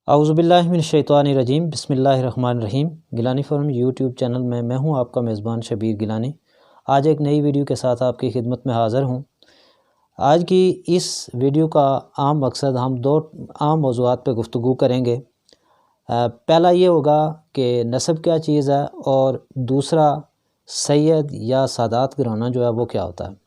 اعوذ باللہ من الشیطان الرجیم، بسم اللہ الرحمن الرحیم۔ گیلانی فارم یوٹیوب چینل میں ہوں آپ کا میزبان شبیر گیلانی۔ آج ایک نئی ویڈیو کے ساتھ آپ کی خدمت میں حاضر ہوں۔ آج کی اس ویڈیو کا عام مقصد، ہم دو عام موضوعات پہ گفتگو کریں گے۔ پہلا یہ ہوگا کہ نسب کیا چیز ہے، اور دوسرا سید یا سادات گھرانہ جو ہے وہ کیا ہوتا ہے۔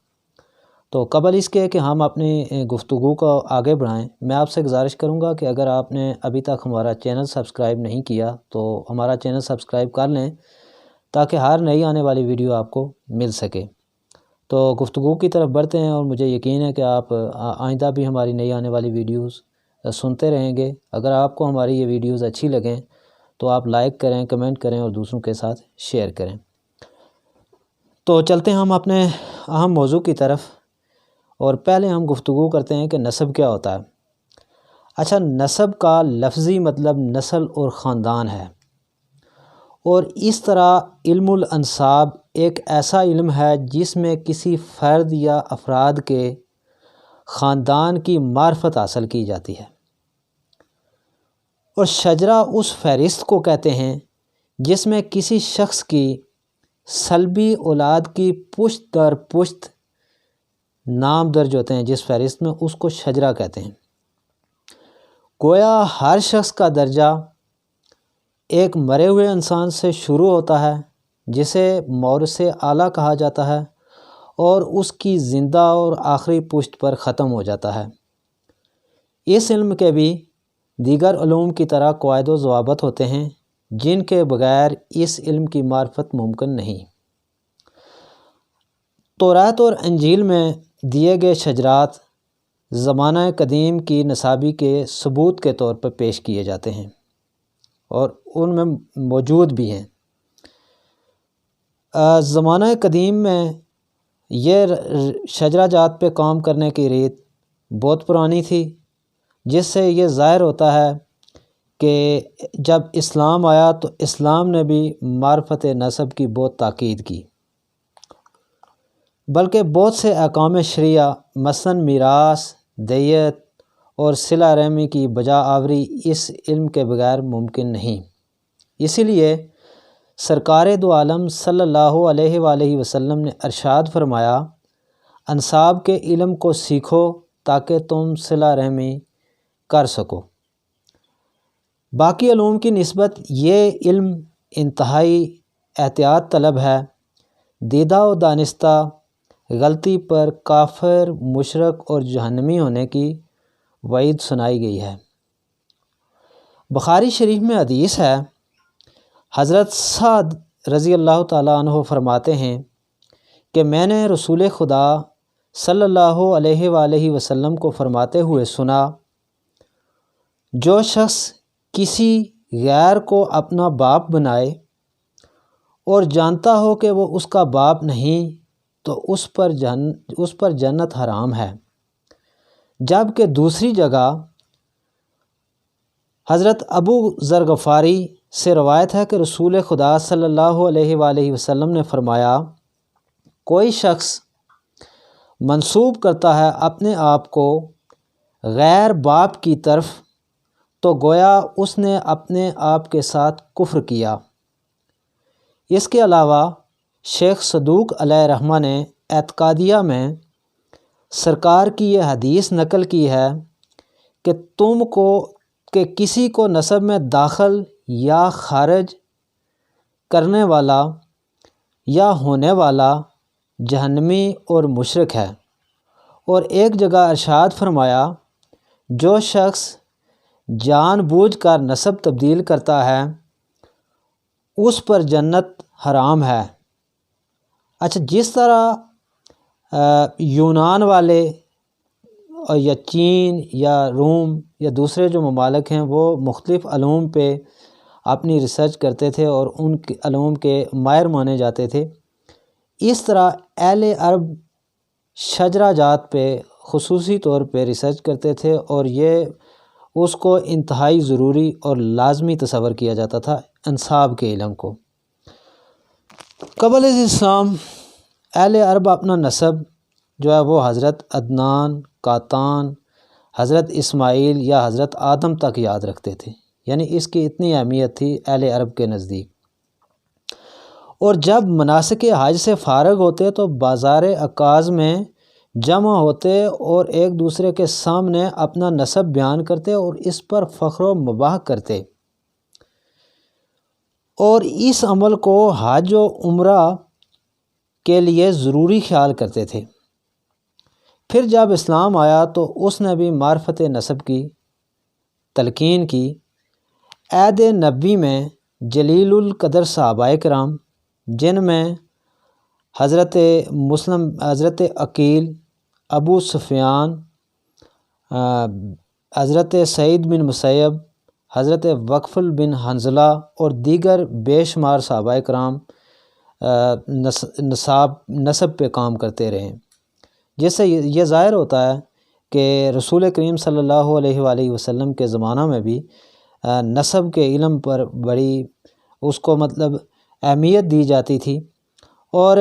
تو قبل اس کے کہ ہم اپنی گفتگو کو آگے بڑھائیں، میں آپ سے گزارش کروں گا کہ اگر آپ نے ابھی تک ہمارا چینل سبسکرائب نہیں کیا تو ہمارا چینل سبسکرائب کر لیں تاکہ ہر نئی آنے والی ویڈیو آپ کو مل سکے۔ تو گفتگو کی طرف بڑھتے ہیں، اور مجھے یقین ہے کہ آپ آئندہ بھی ہماری نئی آنے والی ویڈیوز سنتے رہیں گے۔ اگر آپ کو ہماری یہ ویڈیوز اچھی لگیں تو آپ لائک کریں، کمنٹ کریں اور دوسروں کے ساتھ شیئر کریں۔ تو چلتے ہیں ہم اپنے اہم موضوع کی طرف، اور پہلے ہم گفتگو کرتے ہیں کہ نسب کیا ہوتا ہے۔ اچھا، نسب کا لفظی مطلب نسل اور خاندان ہے، اور اس طرح علم الانساب ایک ایسا علم ہے جس میں کسی فرد یا افراد کے خاندان کی معرفت حاصل کی جاتی ہے، اور شجرہ اس فہرست کو کہتے ہیں جس میں کسی شخص کی سلبی اولاد کی پشت در پشت نام درج ہوتے ہیں، جس فہرست میں اس کو شجرہ کہتے ہیں۔ گویا ہر شخص کا درجہ ایک مرے ہوئے انسان سے شروع ہوتا ہے جسے مورث اعلیٰ کہا جاتا ہے، اور اس کی زندہ اور آخری پشت پر ختم ہو جاتا ہے۔ اس علم کے بھی دیگر علوم کی طرح قواعد و ضوابط ہوتے ہیں جن کے بغیر اس علم کی معرفت ممکن نہیں۔ تورات اور انجیل میں دیے گئے شجرات زمانہ قدیم کی نسابی کے ثبوت کے طور پر پیش کیے جاتے ہیں، اور ان میں موجود بھی ہیں۔ زمانہ قدیم میں یہ شجرہ جات پہ کام کرنے کی ریت بہت پرانی تھی، جس سے یہ ظاہر ہوتا ہے کہ جب اسلام آیا تو اسلام نے بھی معرفت نسب کی بہت تاکید کی، بلکہ بہت سے احکام شرعیہ مثلاً میراث، دیت اور صلہ رحمی کی بجا آوری اس علم کے بغیر ممکن نہیں۔ اسی لیے سرکار دو عالم صلی اللہ علیہ وآلہ وسلم نے ارشاد فرمایا، انساب کے علم کو سیکھو تاکہ تم صلہ رحمی کر سکو۔ باقی علوم کی نسبت یہ علم انتہائی احتیاط طلب ہے۔ دیدہ و دانستہ غلطی پر کافر، مشرک اور جہنمی ہونے کی وعید سنائی گئی ہے۔ بخاری شریف میں حدیث ہے، حضرت سعد رضی اللہ تعالیٰ عنہ فرماتے ہیں کہ میں نے رسول خدا صلی اللہ علیہ وآلہ وسلم کو فرماتے ہوئے سنا، جو شخص کسی غیر کو اپنا باپ بنائے اور جانتا ہو کہ وہ اس کا باپ نہیں تو اس پر جنت حرام ہے۔ جبکہ دوسری جگہ حضرت ابو ذر غفاری سے روایت ہے کہ رسول خدا صلی اللہ علیہ وآلہ وسلم نے فرمایا، کوئی شخص منسوب کرتا ہے اپنے آپ کو غیر باپ کی طرف تو گویا اس نے اپنے آپ کے ساتھ کفر کیا۔ اس کے علاوہ شیخ صدوق علیہ رحمہ نے اعتقادیہ میں سرکار کی یہ حدیث نقل کی ہے کہ کسی کو نسب میں داخل یا خارج کرنے والا یا ہونے والا جہنمی اور مشرک ہے۔ اور ایک جگہ ارشاد فرمایا، جو شخص جان بوجھ کر نسب تبدیل کرتا ہے اس پر جنت حرام ہے۔ اچھا، جس طرح یونان والے یا چین یا روم یا دوسرے جو ممالک ہیں وہ مختلف علوم پہ اپنی ریسرچ کرتے تھے اور ان علوم کے ماہر مانے جاتے تھے، اس طرح اہل عرب شجرہ جات پہ خصوصی طور پہ ریسرچ کرتے تھے، اور یہ اس کو انتہائی ضروری اور لازمی تصور کیا جاتا تھا انساب کے علم کو۔ قبل اسلام اہل عرب اپنا نسب جو ہے وہ حضرت عدنان، قاطان، حضرت اسماعیل یا حضرت آدم تک یاد رکھتے تھے، یعنی اس کی اتنی اہمیت تھی اہل عرب کے نزدیک۔ اور جب مناسک حج سے فارغ ہوتے تو بازار عکاظ میں جمع ہوتے اور ایک دوسرے کے سامنے اپنا نسب بیان کرتے اور اس پر فخر و مباح کرتے، اور اس عمل کو حج و عمرہ کے لیے ضروری خیال کرتے تھے۔ پھر جب اسلام آیا تو اس نے بھی معرفت نسب کی تلقین کی۔ عہد نبوی میں جلیل القدر صحابہ کرام، جن میں حضرت عقیل، ابو سفیان، حضرت سعید بن مسیب، حضرت وقفل بن حنظلہ اور دیگر بے شمار صحابہ کرام نسب پہ کام کرتے رہے، جس سے یہ ظاہر ہوتا ہے کہ رسول کریم صلی اللہ علیہ وآلہ وسلم کے زمانہ میں بھی نسب کے علم پر بڑی اس کو اہمیت دی جاتی تھی، اور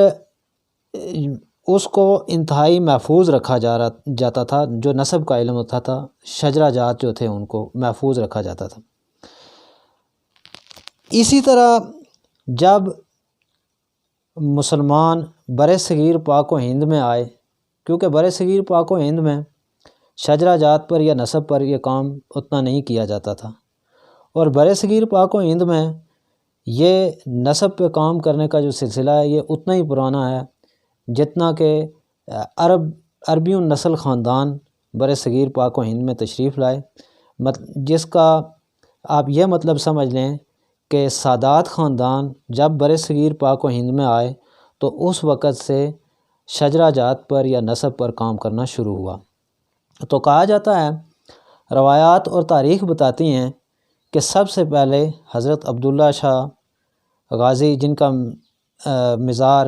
اس کو انتہائی محفوظ رکھا جاتا تھا۔ جو نسب کا علم ہوتا تھا، شجرہ جات جو تھے ان کو محفوظ رکھا جاتا تھا۔ اسی طرح جب مسلمان بر صغیر پاک و ہند میں آئے، کیونکہ بر صغیر پاک و ہند میں شجرہ جات پر یا نسب پر یہ کام اتنا نہیں کیا جاتا تھا، اور بر صغیر پاک و ہند میں یہ نسب پہ کام کرنے کا جو سلسلہ ہے یہ اتنا ہی پرانا ہے جتنا کہ عربی النسل خاندان بر صغیر پاک و ہند میں تشریف لائے، جس کا آپ یہ مطلب سمجھ لیں کہ سادات خاندان جب بر صغیر پاک و ہند میں آئے تو اس وقت سے شجرہ جات پر یا نسب پر کام کرنا شروع ہوا۔ تو کہا جاتا ہے، روایات اور تاریخ بتاتی ہیں کہ سب سے پہلے حضرت عبداللہ شاہ غازی، جن کا مزار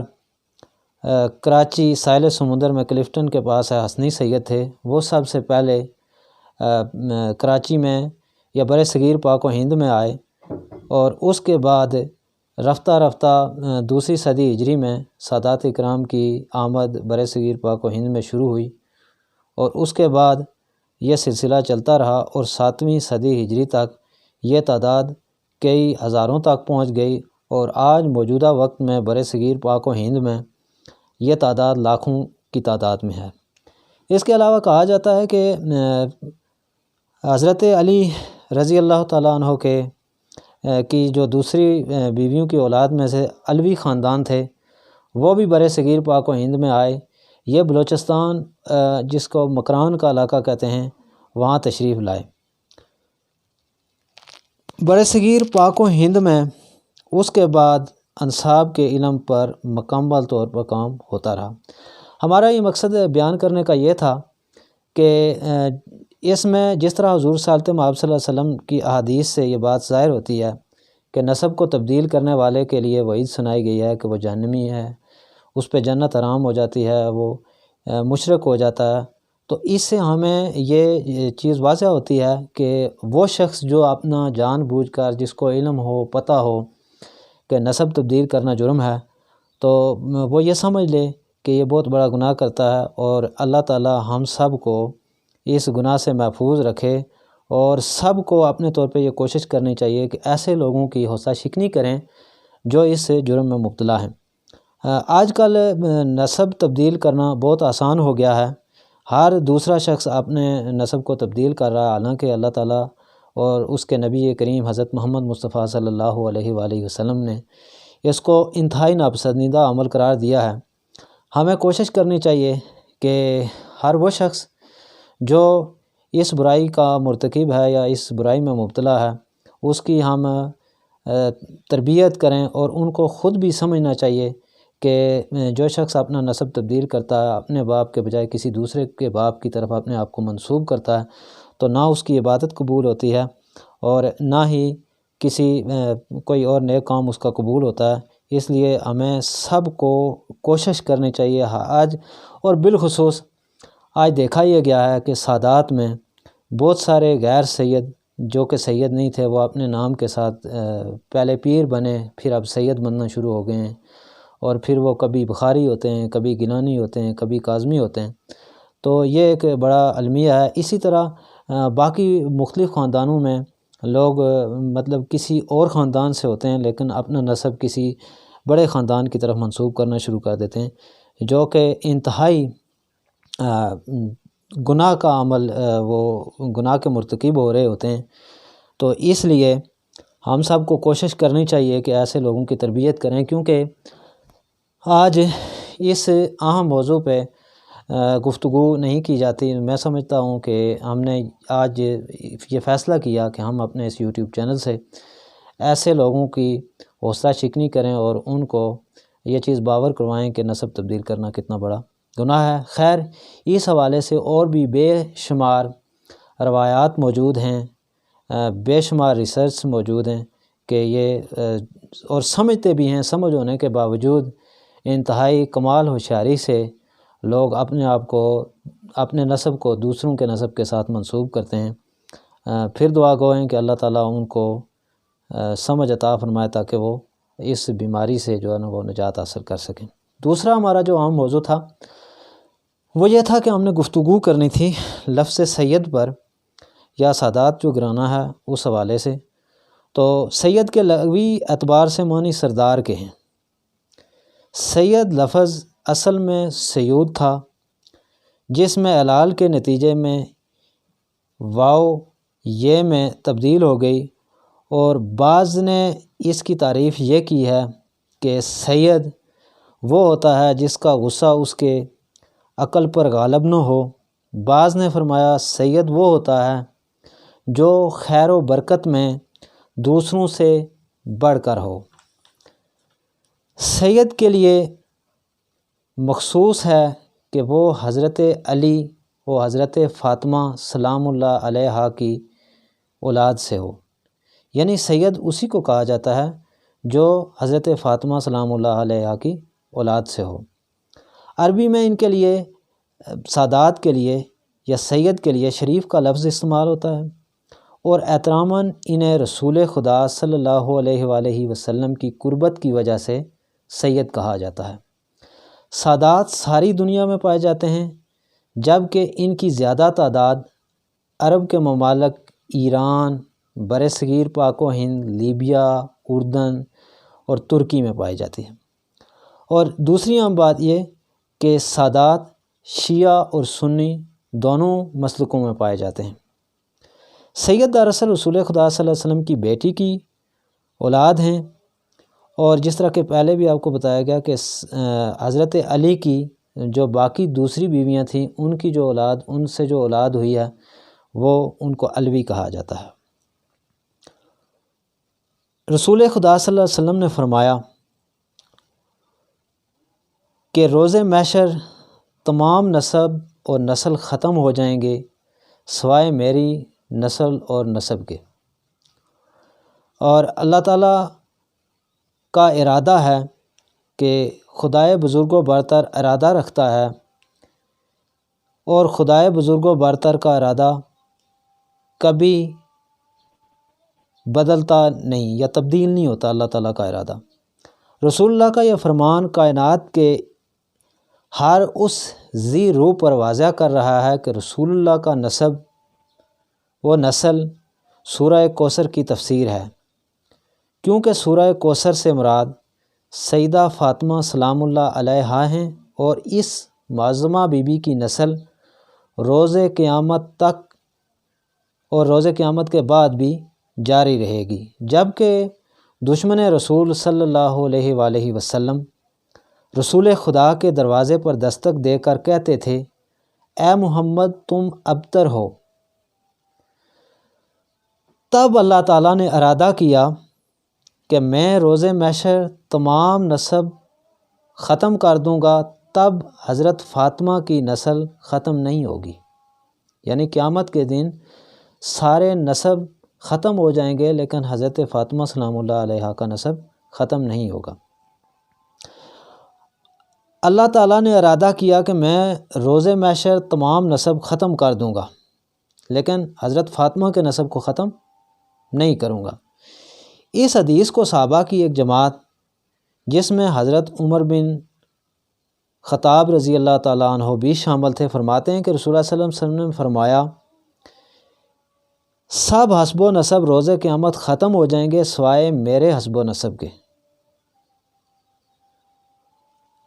کراچی ساحل سمندر میں کلفٹن کے پاس ہے، حسنی سید تھے، وہ سب سے پہلے کراچی میں یا بر صغیر پاک و ہند میں آئے، اور اس کے بعد رفتہ رفتہ دوسری صدی ہجری میں سادات اکرام کی آمد بر صغیر پاک و ہند میں شروع ہوئی، اور اس کے بعد یہ سلسلہ چلتا رہا، اور 7ویں صدی ہجری تک یہ تعداد کئی ہزاروں تک پہنچ گئی، اور آج موجودہ وقت میں بر صغیر پاک و ہند میں یہ تعداد لاکھوں کی تعداد میں ہے۔ اس کے علاوہ کہا جاتا ہے کہ حضرت علی رضی اللہ تعالیٰ عنہ کی جو دوسری بیویوں کی اولاد میں سے علوی خاندان تھے، وہ بھی بر صغیر پاک و ہند میں آئے۔ یہ بلوچستان، جس کو مکران کا علاقہ کہتے ہیں، وہاں تشریف لائے۔ بر صغیر پاک و ہند میں اس کے بعد انساب کے علم پر مکمل طور پر کام ہوتا رہا۔ ہمارا یہ مقصد بیان کرنے کا یہ تھا کہ اس میں جس طرح حضور صلی اللہ علیہ وسلم کی احادیث سے یہ بات ظاہر ہوتی ہے کہ نسب کو تبدیل کرنے والے کے لیے وعید سنائی گئی ہے کہ وہ جہنمی ہے، اس پہ جنت حرام ہو جاتی ہے، وہ مشرک ہو جاتا ہے، تو اس سے ہمیں یہ چیز واضح ہوتی ہے کہ وہ شخص جو اپنا جان بوجھ کر، جس کو علم ہو، پتہ ہو کہ نسب تبدیل کرنا جرم ہے، تو وہ یہ سمجھ لے کہ یہ بہت بڑا گناہ کرتا ہے، اور اللہ تعالی ہم سب کو اس گناہ سے محفوظ رکھے، اور سب کو اپنے طور پہ یہ کوشش کرنی چاہیے کہ ایسے لوگوں کی حوصلہ شکنی کریں جو اس جرم میں مبتلا ہیں۔ آج کل نسب تبدیل کرنا بہت آسان ہو گیا ہے، ہر دوسرا شخص اپنے نسب کو تبدیل کر رہا ہے، حالانکہ اللہ تعالیٰ اور اس کے نبی کریم حضرت محمد مصطفیٰ صلی اللہ علیہ وآلہ وسلم نے اس کو انتہائی ناپسندیدہ عمل قرار دیا ہے۔ ہمیں کوشش کرنی چاہیے کہ ہر وہ شخص جو اس برائی کا مرتکب ہے یا اس برائی میں مبتلا ہے، اس کی ہم تربیت کریں، اور ان کو خود بھی سمجھنا چاہیے کہ جو شخص اپنا نسب تبدیل کرتا ہے، اپنے باپ کے بجائے کسی دوسرے کے باپ کی طرف اپنے آپ کو منسوب کرتا ہے، تو نہ اس کی عبادت قبول ہوتی ہے، اور نہ ہی کوئی اور نیک کام اس کا قبول ہوتا ہے۔ اس لیے ہمیں سب کو کوشش کرنی چاہیے آج، اور بالخصوص آج دیکھا یہ گیا ہے کہ سادات میں بہت سارے غیر سید جو کہ سید نہیں تھے، وہ اپنے نام کے ساتھ پہلے پیر بنے، پھر اب سید بننا شروع ہو گئے ہیں، اور پھر وہ کبھی بخاری ہوتے ہیں، کبھی گیلانی ہوتے ہیں، کبھی کاظمی ہوتے ہیں۔ تو یہ ایک بڑا المیہ ہے۔ اسی طرح باقی مختلف خاندانوں میں لوگ مطلب کسی اور خاندان سے ہوتے ہیں لیکن اپنا نسب کسی بڑے خاندان کی طرف منسوب کرنا شروع کر دیتے ہیں، جو کہ انتہائی گناہ کا عمل، وہ گناہ کے مرتکب ہو رہے ہوتے ہیں۔ تو اس لیے ہم سب کو کوشش کرنی چاہیے کہ ایسے لوگوں کی تربیت کریں، کیونکہ آج اس اہم موضوع پہ گفتگو نہیں کی جاتی۔ میں سمجھتا ہوں کہ ہم نے آج یہ فیصلہ کیا کہ ہم اپنے اس یوٹیوب چینل سے ایسے لوگوں کی حوصلہ شکنی کریں اور ان کو یہ چیز باور کروائیں کہ نسب تبدیل کرنا کتنا بڑا گناہ ہے۔ خیر، اس حوالے سے اور بھی بے شمار روایات موجود ہیں، بے شمار ریسرچ موجود ہیں کہ یہ اور سمجھتے بھی ہیں، سمجھ ہونے کے باوجود انتہائی کمال ہوشیاری سے لوگ اپنے آپ کو، اپنے نسب کو دوسروں کے نسب کے ساتھ منسوب کرتے ہیں۔ پھر دعا گو ہیں کہ اللہ تعالیٰ ان کو سمجھ عطا فرمائے تاکہ وہ اس بیماری سے جو ہے نا وہ نجات حاصل کر سکیں۔ دوسرا ہمارا جو عام موضوع تھا وہ یہ تھا کہ ہم نے گفتگو کرنی تھی لفظ سید پر، یا سادات جو گرانا ہے اس حوالے سے۔ تو سید کے لغوی اعتبار سے معنی سردار کے ہیں۔ سید لفظ اصل میں سیود تھا، جس میں علال کے نتیجے میں واو یہ میں تبدیل ہو گئی، اور بعض نے اس کی تعریف یہ کی ہے کہ سید وہ ہوتا ہے جس کا غصہ اس کے عقل پر غالب نہ ہو۔ بعض نے فرمایا سید وہ ہوتا ہے جو خیر و برکت میں دوسروں سے بڑھ کر ہو۔ سید کے لیے مخصوص ہے کہ وہ حضرت علی و حضرت فاطمہ سلام اللہ علیہا کی اولاد سے ہو، یعنی سید اسی کو کہا جاتا ہے جو حضرت فاطمہ سلام اللہ علیہا کی اولاد سے ہو۔ عربی میں ان کے لیے، سادات کے لیے یا سید کے لیے شریف کا لفظ استعمال ہوتا ہے، اور احتراماً انہیں رسول خدا صلی اللہ علیہ وآلہ وسلم کی قربت کی وجہ سے سید کہا جاتا ہے۔ سادات ساری دنیا میں پائے جاتے ہیں، جبکہ ان کی زیادہ تعداد عرب کے ممالک ایران، برصغیر پاک و ہند، لیبیا، اردن اور ترکی میں پائی جاتی ہے۔ اور دوسری اہم بات یہ کہ سادات شیعہ اور سنی دونوں مسلکوں میں پائے جاتے ہیں۔ سید دراصل رسول خدا صلی اللہ علیہ وسلم کی بیٹی کی اولاد ہیں، اور جس طرح کہ پہلے بھی آپ کو بتایا گیا کہ حضرت علی کی جو باقی دوسری بیویاں تھیں ان کی جو اولاد، ان سے جو اولاد ہوئی ہے وہ ان کو علوی کہا جاتا ہے۔ رسول خدا صلی اللہ علیہ وسلم نے فرمایا کہ روز محشر تمام نسب اور نسل ختم ہو جائیں گے سوائے میری نسل اور نسب کے، اور اللہ تعالیٰ کا ارادہ ہے کہ خدائے بزرگ و برتر ارادہ رکھتا ہے، اور خدائے بزرگ و برتر کا ارادہ کبھی بدلتا نہیں یا تبدیل نہیں ہوتا۔ اللہ تعالیٰ کا ارادہ، رسول اللہ کا یہ فرمان کائنات کے ہر اس ذی روح پر واضح کر رہا ہے کہ رسول اللہ کا نسب وہ نسل سورہ کوثر کی تفسیر ہے، کیونکہ سورہ کوثر سے مراد سیدہ فاطمہ سلام اللہ علیہا ہیں، اور اس معظمہ بی بی کی نسل روز قیامت تک اور روز قیامت کے بعد بھی جاری رہے گی۔ جبکہ دشمن رسول صلی اللہ علیہ وآلہ وسلم رسول خدا کے دروازے پر دستک دے کر کہتے تھے اے محمد تم ابتر ہو۔ تب اللہ تعالیٰ نے ارادہ کیا کہ میں روز محشر تمام نسب ختم کر دوں گا، تب حضرت فاطمہ کی نسل ختم نہیں ہوگی، یعنی قیامت کے دن سارے نسب ختم ہو جائیں گے لیکن حضرت فاطمہ سلام اللہ علیہا کا نسب ختم نہیں ہوگا۔ اللہ تعالیٰ نے ارادہ کیا کہ میں روز محشر تمام نسب ختم کر دوں گا لیکن حضرت فاطمہ کے نسب کو ختم نہیں کروں گا۔ اس حدیث کو صحابہ کی ایک جماعت جس میں حضرت عمر بن خطاب رضی اللہ تعالیٰ عنہ بھی شامل تھے فرماتے ہیں کہ رسول اللہ صلی اللہ علیہ وسلم نے فرمایا سب حسب و نسب روز قیامت ختم ہو جائیں گے سوائے میرے حسب و نسب کے۔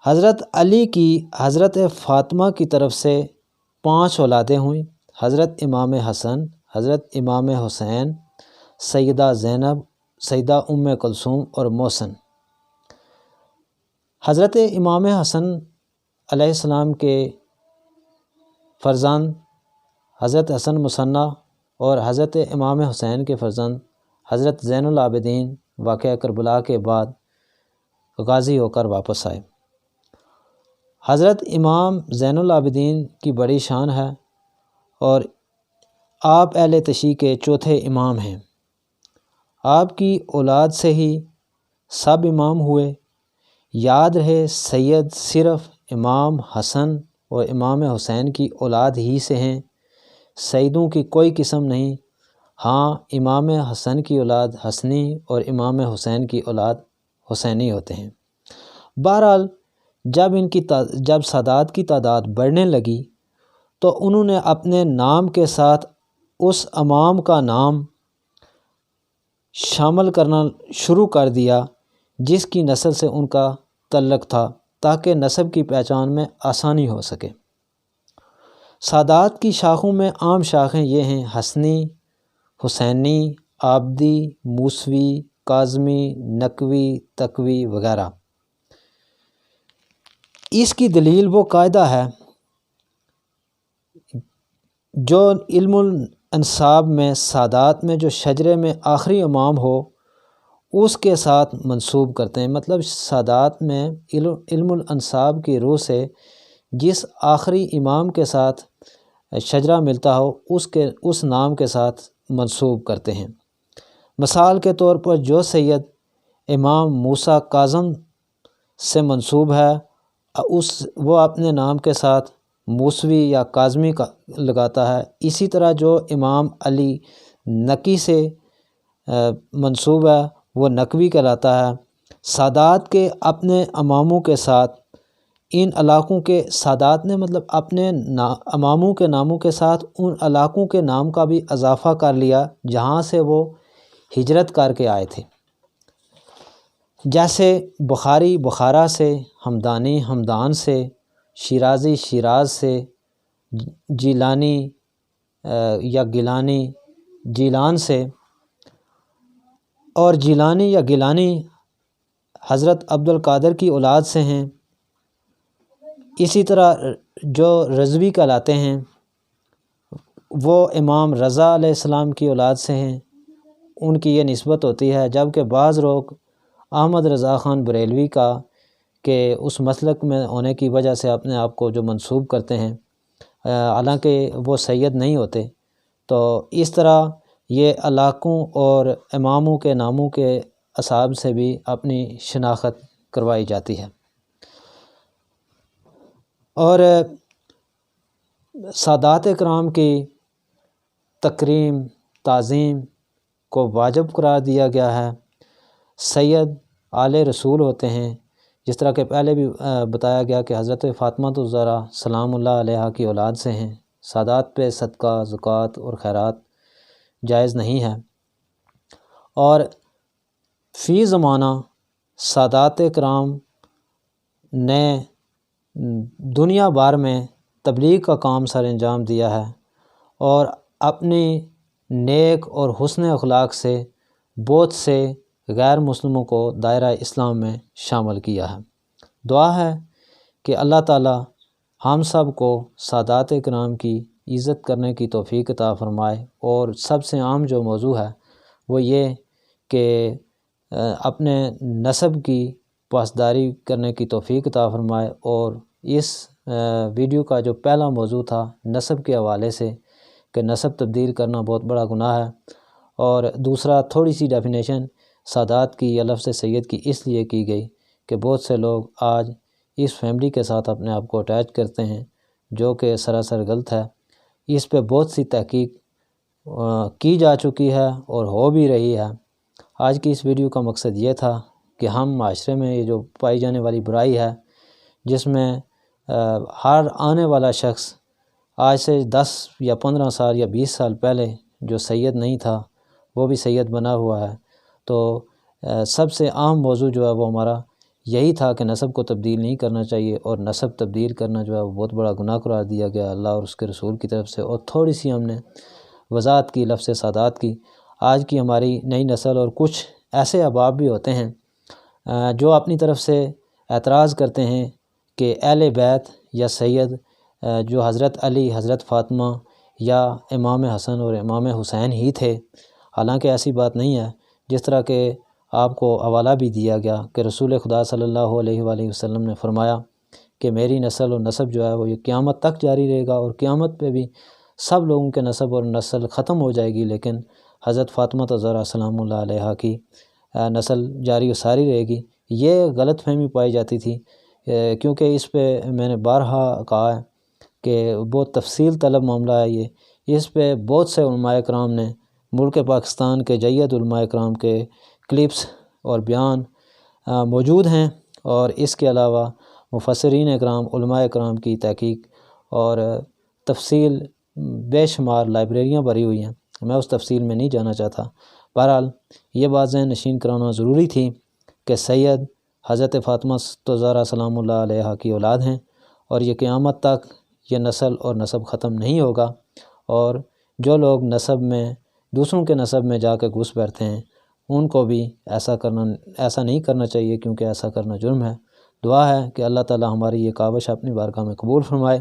حضرت علی کی حضرت فاطمہ کی طرف سے 5 اولادیں ہوئیں، حضرت امام حسن، حضرت امام حسین، سیدہ زینب، سیدہ ام کلثوم اور محسن۔ حضرت امام حسن علیہ السلام کے فرزند حضرت حسن مثنیٰ اور حضرت امام حسین کے فرزند حضرت زین العابدین واقعہ کربلا کے بعد غازی ہو کر واپس آئے۔ حضرت امام زین العابدین کی بڑی شان ہے اور آپ اہل تشیع کے چوتھے امام ہیں۔ آپ کی اولاد سے ہی سب امام ہوئے۔ یاد رہے سید صرف امام حسن اور امام حسین کی اولاد ہی سے ہیں، سیدوں کی کوئی قسم نہیں۔ ہاں، امام حسن کی اولاد حسنی اور امام حسین کی اولاد حسینی ہوتے ہیں۔ بہرحال جب سادات کی تعداد بڑھنے لگی تو انہوں نے اپنے نام کے ساتھ اس امام کا نام شامل کرنا شروع کر دیا جس کی نسل سے ان کا تعلق تھا، تاکہ نسب کی پہچان میں آسانی ہو سکے۔ سادات کی شاخوں میں عام شاخیں یہ ہیں: حسنی، حسینی، عابدی، موسوی، کاظمی، نقوی، تقوی وغیرہ۔ اس کی دلیل وہ قاعدہ ہے جو علم الانساب میں سادات میں جو شجرے میں آخری امام ہو اس کے ساتھ منسوب کرتے ہیں۔ مطلب سادات میں علم الانساب کی روح سے جس آخری امام کے ساتھ شجرہ ملتا ہو اس نام کے ساتھ منسوب کرتے ہیں۔ مثال کے طور پر جو سید امام موسیٰ کاظم سے منسوب ہے وہ اپنے نام کے ساتھ موسوی یا کاظمی کا لگاتا ہے۔ اسی طرح جو امام علی نقی سے منسوب ہے وہ نقوی کہلاتا ہے۔ سادات کے اپنے اماموں کے ساتھ ان علاقوں کے سادات نے مطلب اپنے اماموں کے ناموں کے ساتھ ان علاقوں کے نام کا بھی اضافہ کر لیا جہاں سے وہ ہجرت کر کے آئے تھے، جیسے بخاری بخارا سے، ہمدانی ہمدان سے، شیرازی شیراز سے، جیلانی یا گیلانی جیلان سے، اور جیلانی یا گیلانی حضرت عبد القادر کی اولاد سے ہیں۔ اسی طرح جو رضوی کہلاتے ہیں وہ امام رضا علیہ السلام کی اولاد سے ہیں، ان کی یہ نسبت ہوتی ہے، جبکہ بعض لوگ احمد رضا خان بریلوی کا کہ اس مسلک میں ہونے کی وجہ سے اپنے آپ کو جو منسوب کرتے ہیں حالانکہ وہ سید نہیں ہوتے۔ تو اس طرح یہ علاقوں اور اماموں کے ناموں کے اصحاب سے بھی اپنی شناخت کروائی جاتی ہے۔ اور سادات کرام کی تکریم تعظیم کو واجب قرار دیا گیا ہے۔ سید آل رسول ہوتے ہیں، جس طرح کہ پہلے بھی بتایا گیا کہ حضرت فاطمہ الزہرا سلام اللہ علیہا کی اولاد سے ہیں۔ سادات پہ صدقہ، زکوٰۃ اور خیرات جائز نہیں ہے۔ اور فی زمانہ سادات کرام نے دنیا بھر میں تبلیغ کا کام سر انجام دیا ہے اور اپنی نیک اور حسن اخلاق سے بہت سے غیر مسلموں کو دائرہ اسلام میں شامل کیا ہے۔ دعا ہے کہ اللہ تعالی ہم سب کو سادات کرام کی عزت کرنے کی توفیق عطا فرمائے، اور سب سے عام جو موضوع ہے وہ یہ کہ اپنے نسب کی پاسداری کرنے کی توفیق عطا فرمائے۔ اور اس ویڈیو کا جو پہلا موضوع تھا نسب کے حوالے سے کہ نسب تبدیل کرنا بہت بڑا گناہ ہے، اور دوسرا تھوڑی سی ڈیفینیشن سادات کی یا لفظ سید کی اس لیے کی گئی کہ بہت سے لوگ آج اس فیملی کے ساتھ اپنے آپ کو اٹیچ کرتے ہیں، جو کہ سراسر غلط ہے۔ اس پہ بہت سی تحقیق کی جا چکی ہے اور ہو بھی رہی ہے۔ آج کی اس ویڈیو کا مقصد یہ تھا کہ ہم معاشرے میں یہ جو پائی جانے والی برائی ہے، جس میں ہر آنے والا شخص آج سے 10 یا 15 سال یا 20 سال پہلے جو سید نہیں تھا وہ بھی سید بنا ہوا ہے۔ تو سب سے اہم موضوع جو ہے وہ ہمارا یہی تھا کہ نسب کو تبدیل نہیں کرنا چاہیے، اور نسب تبدیل کرنا جو ہے وہ بہت بڑا گناہ قرار دیا گیا اللہ اور اس کے رسول کی طرف سے۔ اور تھوڑی سی ہم نے وضاحت کی، لفظ سادات کی۔ آج کی ہماری نئی نسل اور کچھ ایسے احباب بھی ہوتے ہیں جو اپنی طرف سے اعتراض کرتے ہیں کہ اہل بیت یا سید جو حضرت علی، حضرت فاطمہ یا امام حسن اور امام حسین ہی تھے، حالانکہ ایسی بات نہیں ہے۔ جس طرح کہ آپ کو حوالہ بھی دیا گیا کہ رسول خدا صلی اللہ علیہ وآلہ وسلم نے فرمایا کہ میری نسل اور نسب جو ہے وہ یہ قیامت تک جاری رہے گا، اور قیامت پہ بھی سب لوگوں کے نسب اور نسل ختم ہو جائے گی، لیکن حضرت فاطمہ زہرا سلام اللہ علیہا کی نسل جاری و ساری رہے گی۔ یہ غلط فہمی پائی جاتی تھی، کیونکہ اس پہ میں نے بارہا کہا ہے کہ بہت تفصیل طلب معاملہ ہے یہ۔ اس پہ بہت سے علماء کرام نے، ملک پاکستان کے جید علماء کرام کے کلپس اور بیان موجود ہیں، اور اس کے علاوہ مفسرین اکرام، علماء کرام کی تحقیق اور تفصیل بے شمار لائبریریاں بھری ہوئی ہیں، میں اس تفصیل میں نہیں جانا چاہتا۔ بہرحال یہ بات ذہن نشین کرانا ضروری تھی کہ سید حضرت فاطمہ زہرا سلام اللہ علیہا کی اولاد ہیں، اور یہ قیامت تک یہ نسل اور نسب ختم نہیں ہوگا، اور جو لوگ نسب میں دوسروں کے نسب میں جا کے گھس بیٹھتے ہیں ان کو بھی ایسا نہیں کرنا چاہیے، کیونکہ ایسا کرنا جرم ہے۔ دعا ہے کہ اللہ تعالی ہماری یہ کاوش اپنی بارگاہ میں قبول فرمائے۔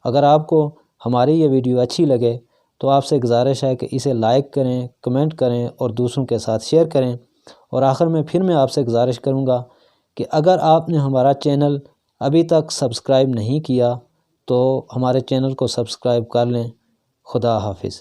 اگر آپ کو ہماری یہ ویڈیو اچھی لگے تو آپ سے گزارش ہے کہ اسے لائک کریں، کمنٹ کریں اور دوسروں کے ساتھ شیئر کریں۔ اور آخر میں پھر میں آپ سے گزارش کروں گا کہ اگر آپ نے ہمارا چینل ابھی تک سبسکرائب نہیں کیا تو ہمارے چینل کو سبسکرائب کر لیں۔ خدا حافظ۔